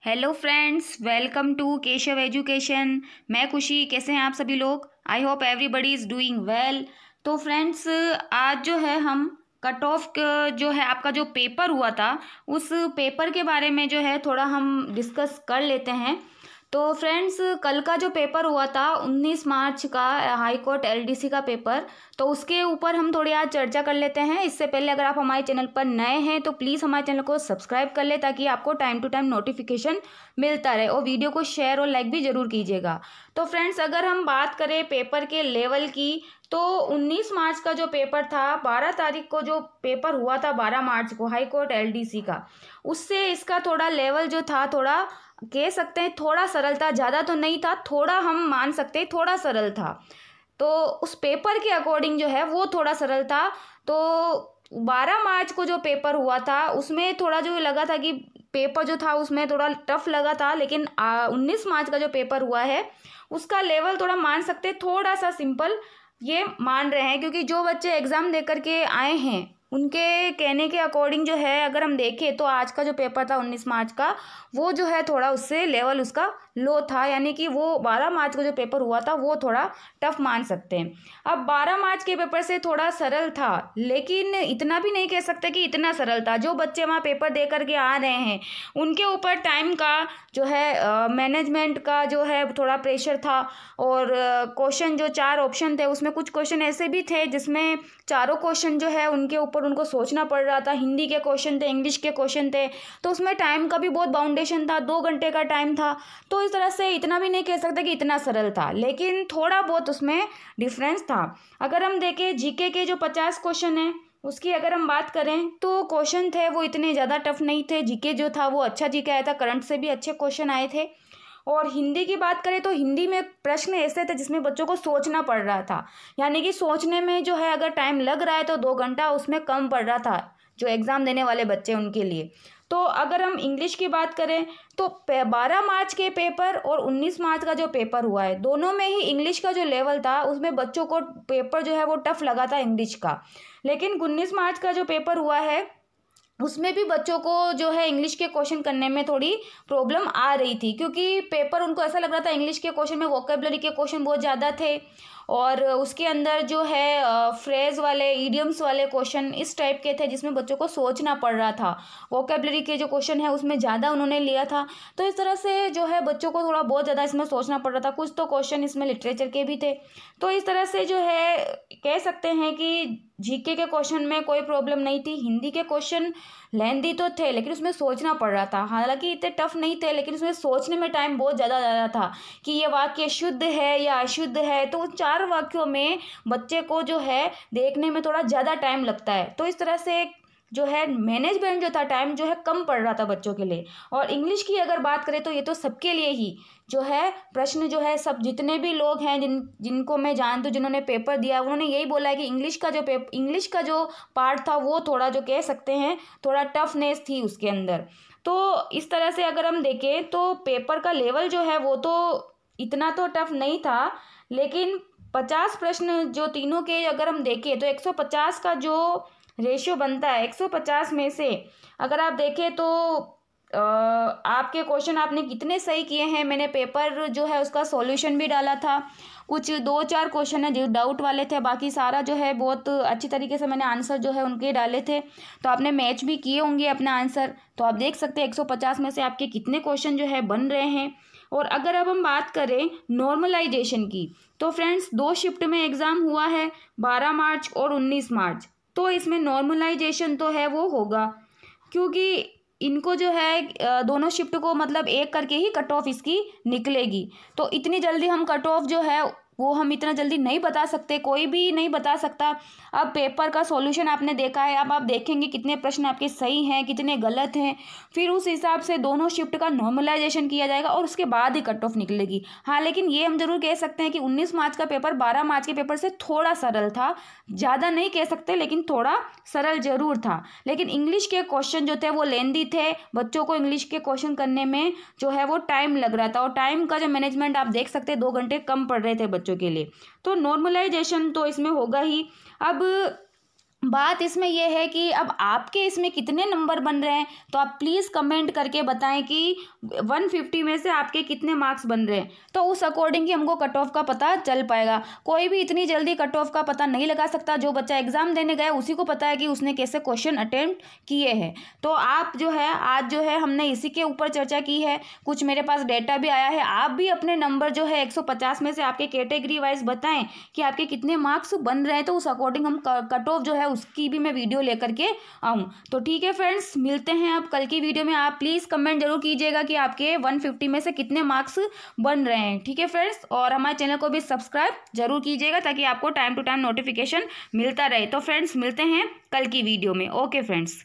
Hello friends, welcome to Keshav education. मैं खुशी। कैसे हैं आप सभी लोग? I hope everybody is doing well. तो फ्रेंड्स, आज जो है हम कट ऑफ जो है आपका जो पेपर हुआ था, उस पेपर के बारे में जो है थोड़ा हम डिस्कस कर लेते हैं। तो फ्रेंड्स, कल का जो पेपर हुआ था 19 मार्च का हाई कोर्ट एलडीसी का पेपर, तो उसके ऊपर हम थोड़ी आज चर्चा कर लेते हैं। इससे पहले अगर आप हमारे चैनल पर नए हैं तो प्लीज़ हमारे चैनल को सब्सक्राइब कर ले, ताकि आपको टाइम टू टाइम नोटिफिकेशन मिलता रहे, और वीडियो को शेयर और लाइक भी ज़रूर कीजिएगा। तो फ्रेंड्स, अगर हम बात करें पेपर के लेवल की, तो 19 मार्च का जो पेपर था, 12 तारीख को जो पेपर हुआ था 12 मार्च को हाई कोर्ट एलडीसी का, उससे इसका थोड़ा लेवल जो था, थोड़ा कह सकते हैं थोड़ा सरल था। ज़्यादा तो नहीं था, थोड़ा हम मान सकते हैं थोड़ा सरल था। तो उस पेपर के अकॉर्डिंग जो है वो थोड़ा सरल था। तो 12 मार्च को जो पेपर हुआ था उसमें थोड़ा जो लगा था कि पेपर जो था उसमें थोड़ा टफ लगा था, लेकिन 19 मार्च का जो पेपर हुआ है उसका लेवल थोड़ा मान सकते हैं थोड़ा सा सिंपल ये मान रहे हैं, क्योंकि जो बच्चे एग्ज़ाम दे करके आए हैं उनके कहने के अकॉर्डिंग जो है, अगर हम देखें तो आज का जो पेपर था 19 मार्च का, वो जो है थोड़ा उससे लेवल उसका लो था, यानी कि वो 12 मार्च को जो पेपर हुआ था वो थोड़ा टफ मान सकते हैं। अब 12 मार्च के पेपर से थोड़ा सरल था, लेकिन इतना भी नहीं कह सकते कि इतना सरल था। जो बच्चे वहाँ पेपर दे करके आ रहे हैं उनके ऊपर टाइम का जो है मैनेजमेंट का जो है थोड़ा प्रेशर था, और क्वेश्चन जो 4 ऑप्शन थे उसमें कुछ क्वेश्चन ऐसे भी थे जिसमें चारों क्वेश्चन जो है उनके ऊपर उनको सोचना पड़ रहा था। हिंदी के क्वेश्चन थे, इंग्लिश के क्वेश्चन थे, तो उसमें टाइम का भी बहुत बाउंडेशन था, 2 घंटे का टाइम था। तो इस तरह से इतना भी नहीं कह सकते कि इतना सरल था, लेकिन थोड़ा बहुत उसमें डिफरेंस था। अगर हम देखें जीके के जो 50 क्वेश्चन हैं उसकी अगर हम बात करें, तो क्वेश्चन थे वो इतने ज़्यादा टफ नहीं थे। जीके जो था वो अच्छा जीके आया था, करंट से भी अच्छे क्वेश्चन आए थे। और हिंदी की बात करें तो हिंदी में प्रश्न ऐसे थे जिसमें बच्चों को सोचना पड़ रहा था, यानी कि सोचने में जो है अगर टाइम लग रहा है तो 2 घंटा उसमें कम पड़ रहा था जो एग्ज़ाम देने वाले बच्चे उनके लिए। तो अगर हम इंग्लिश की बात करें तो 12 मार्च के पेपर और 19 मार्च का जो पेपर हुआ है, दोनों में ही इंग्लिश का जो लेवल था उसमें बच्चों को पेपर जो है वो टफ लगा था इंग्लिश का। लेकिन 19 मार्च का जो पेपर हुआ है उसमें भी बच्चों को जो है इंग्लिश के क्वेश्चन करने में थोड़ी प्रॉब्लम आ रही थी, क्योंकि पेपर उनको ऐसा लग रहा था इंग्लिश के क्वेश्चन में वोकेबलरी के क्वेश्चन बहुत ज़्यादा थे, और उसके अंदर जो है फ्रेज वाले, इडियम्स वाले क्वेश्चन इस टाइप के थे जिसमें बच्चों को सोचना पड़ रहा था। वोकेबलरी के जो क्वेश्चन है उसमें ज़्यादा उन्होंने लिया था, तो इस तरह से जो है बच्चों को थोड़ा बहुत ज़्यादा इसमें सोचना पड़ रहा था। कुछ तो क्वेश्चन इसमें लिटरेचर के भी थे। तो इस तरह से जो है कह सकते हैं कि जीके के क्वेश्चन में कोई प्रॉब्लम नहीं थी। हिंदी के क्वेश्चन लेंदी तो थे, लेकिन उसमें सोचना पड़ रहा था। हालांकि इतने टफ नहीं थे, लेकिन उसमें सोचने में टाइम बहुत ज़्यादा जा रहा था कि ये वाक्य शुद्ध है या अशुद्ध है। तो उन 4 वाक्यों में बच्चे को जो है देखने में थोड़ा ज़्यादा टाइम लगता है। तो इस तरह से जो है मैनेजमेंट जो था, टाइम जो है कम पड़ रहा था बच्चों के लिए। और इंग्लिश की अगर बात करें तो ये तो सबके लिए ही जो है प्रश्न जो है, सब जितने भी लोग हैं जिनको मैं जानती हूँ जिन्होंने पेपर दिया, उन्होंने यही बोला है कि इंग्लिश का जो पार्ट था वो थोड़ा जो कह सकते हैं थोड़ा टफनेस थी उसके अंदर। तो इस तरह से अगर हम देखें तो पेपर का लेवल जो है वो तो इतना तो टफ नहीं था, लेकिन 50 प्रश्न जो तीनों के अगर हम देखें तो 150 का जो रेशियो बनता है, 150 में से अगर आप देखें तो आपके क्वेश्चन आपने कितने सही किए हैं। मैंने पेपर जो है उसका सॉल्यूशन भी डाला था। कुछ 2-4 क्वेश्चन है जो डाउट वाले थे, बाकी सारा जो है बहुत अच्छी तरीके से मैंने आंसर जो है उनके डाले थे। तो आपने मैच भी किए होंगे अपना आंसर, तो आप देख सकते हैं 150 में से आपके कितने क्वेश्चन जो है बन रहे हैं। और अगर अब हम बात करें नॉर्मलाइजेशन की, तो फ्रेंड्स 2 शिफ्ट में एग्ज़ाम हुआ है, 12 मार्च और 19 मार्च। तो इसमें नॉर्मलाइजेशन तो है वो होगा, क्योंकि इनको जो है दोनों शिफ्ट को मतलब एक करके ही कट ऑफ इसकी निकलेगी। तो इतनी जल्दी हम कट ऑफ जो है वो हम इतना जल्दी नहीं बता सकते, कोई भी नहीं बता सकता। अब पेपर का सॉल्यूशन आपने देखा है, अब आप देखेंगे कितने प्रश्न आपके सही हैं कितने गलत हैं, फिर उस हिसाब से दोनों शिफ्ट का नॉर्मलाइजेशन किया जाएगा और उसके बाद ही कट ऑफ निकलेगी। हाँ, लेकिन ये हम जरूर कह सकते हैं कि 19 मार्च का पेपर 12 मार्च के पेपर से थोड़ा सरल था। ज़्यादा नहीं कह सकते, लेकिन थोड़ा सरल जरूर था। लेकिन इंग्लिश के क्वेश्चन जो थे वो लेंदी थे, बच्चों को इंग्लिश के क्वेश्चन करने में जो है वो टाइम लग रहा था, और टाइम का जो मैनेजमेंट आप देख सकते हैं 2 घंटे कम पड़ रहे थे बच्चों के लिए। तो नॉर्मलाइजेशन तो इसमें होगा ही। अब बात इसमें यह है कि अब आपके इसमें कितने नंबर बन रहे हैं, तो आप प्लीज़ कमेंट करके बताएं कि 150 में से आपके कितने मार्क्स बन रहे हैं, तो उस अकॉर्डिंग ही हमको कट ऑफ का पता चल पाएगा। कोई भी इतनी जल्दी कट ऑफ का पता नहीं लगा सकता। जो बच्चा एग्जाम देने गया उसी को पता है कि उसने कैसे क्वेश्चन अटेम्प्ट किए हैं। तो आप जो है आज जो है हमने इसी के ऊपर चर्चा की है। कुछ मेरे पास डेटा भी आया है। आप भी अपने नंबर जो है 150 में से आपके कैटेगरी वाइज बताएं कि आपके कितने मार्क्स बन रहे हैं, तो उस अकॉर्डिंग हम कट ऑफ जो है उसकी भी मैं वीडियो लेकर के आऊँ। तो ठीक है फ्रेंड्स, मिलते हैं अब कल की वीडियो में। आप प्लीज़ कमेंट जरूर कीजिएगा कि आपके 150 में से कितने मार्क्स बन रहे हैं। ठीक है फ्रेंड्स, और हमारे चैनल को भी सब्सक्राइब जरूर कीजिएगा ताकि आपको टाइम टू टाइम नोटिफिकेशन मिलता रहे। तो फ्रेंड्स मिलते हैं कल की वीडियो में। Okay friends.